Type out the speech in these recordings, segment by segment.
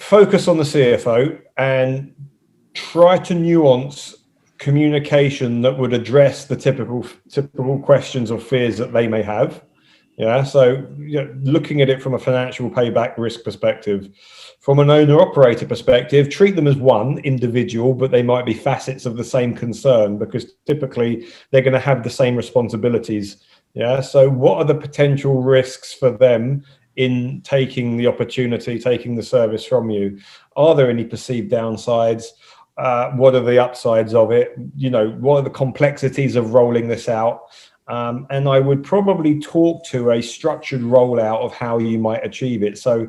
focus on the CFO and try to nuance communication that would address the typical questions or fears that they may have. Yeah, so looking at it from a financial payback risk perspective, from an owner-operator perspective, treat them as one individual, but they might be facets of the same concern because typically they're going to have the same responsibilities. Yeah, so what are the potential risks for them in taking the opportunity, taking the service from you? Are there any perceived downsides? What are the upsides of it? What are the complexities of rolling this out? And I would probably talk to a structured rollout of how you might achieve it. So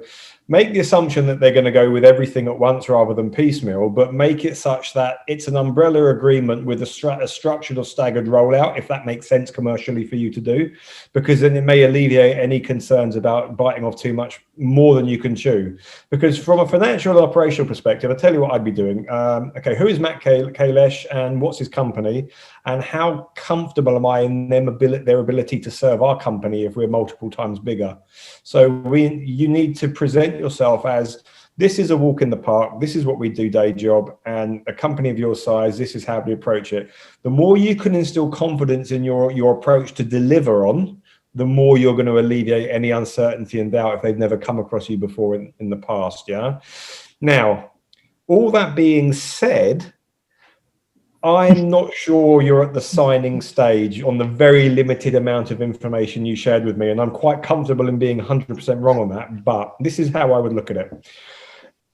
make the assumption that they're going to go with everything at once rather than piecemeal, but make it such that it's an umbrella agreement with a structured or staggered rollout, if that makes sense commercially for you to do, because then it may alleviate any concerns about biting off too much more than you can chew. Because from a financial and operational perspective, I'll tell you what I'd be doing. Okay, who is Matt Kailesh and what's his company? And how comfortable am I in their ability to serve our company if we're multiple times bigger? So you need to present yourself as, this is a walk in the park, this is what we do day job, and a company of your size, this is how we approach it. The more you can instill confidence in your approach to deliver on, the more you're going to alleviate any uncertainty and doubt if they've never come across you before in the past. Yeah. Now, all that being said, I'm not sure you're at the signing stage on the very limited amount of information you shared with me, and I'm quite comfortable in being 100% wrong on that, but this is how I would look at it.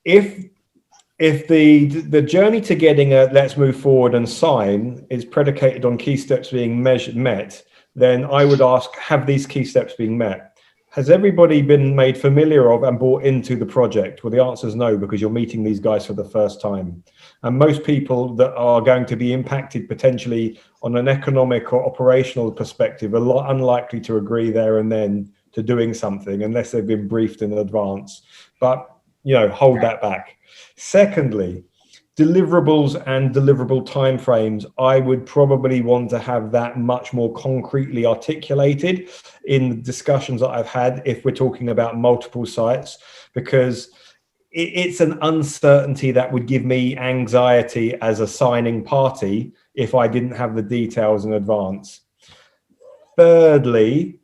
If the journey to getting a let's move forward and sign is predicated on key steps being met, then I would ask, have these key steps been met? Has everybody been made familiar of and bought into the project? Well, the answer is no, because you're meeting these guys for the first time. And most people that are going to be impacted potentially on an economic or operational perspective are unlikely to agree there and then to doing something unless they've been briefed in advance. But, hold that back. Secondly, deliverables and deliverable timeframes, I would probably want to have that much more concretely articulated in the discussions that I've had if we're talking about multiple sites, because it's an uncertainty that would give me anxiety as a signing party if I didn't have the details in advance. Thirdly,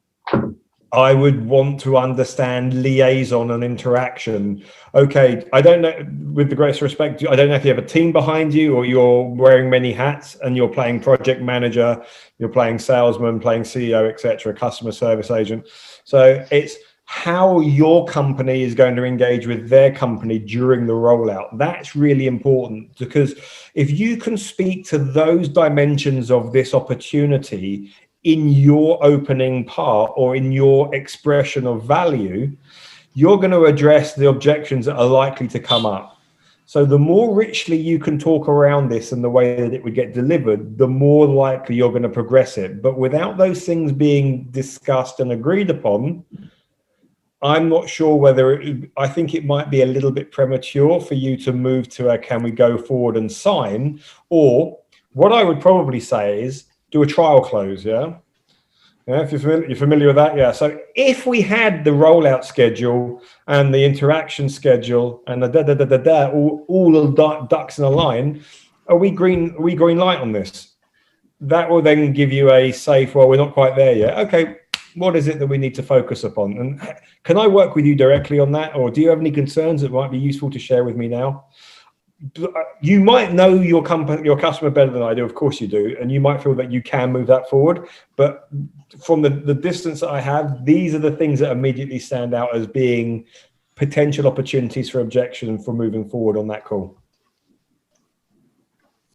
I would want to understand liaison and interaction. Okay, I don't know, with the greatest respect, I don't know if you have a team behind you or you're wearing many hats and you're playing project manager, you're playing salesman, playing CEO, etc., customer service agent. So it's how your company is going to engage with their company during the rollout. That's really important, because if you can speak to those dimensions of this opportunity in your opening part or in your expression of value, you're going to address the objections that are likely to come up. So the more richly you can talk around this and the way that it would get delivered, the more likely you're going to progress it. But without those things being discussed and agreed upon, I'm not sure whether I think it might be a little bit premature for you to move to a can we go forward and sign, or what I would probably say is do a trial close. Yeah, if you're familiar with that. Yeah, so if we had the rollout schedule and the interaction schedule and the all the ducks in a line, are we green light on this? That will then give you a safe, well, we're not quite there yet. Okay, what is it that we need to focus upon? And can I work with you directly on that? Or do you have any concerns that might be useful to share with me now? You might know your customer better than I do. Of course you do. And you might feel that you can move that forward. But from the distance that I have, these are the things that immediately stand out as being potential opportunities for objection for moving forward on that call.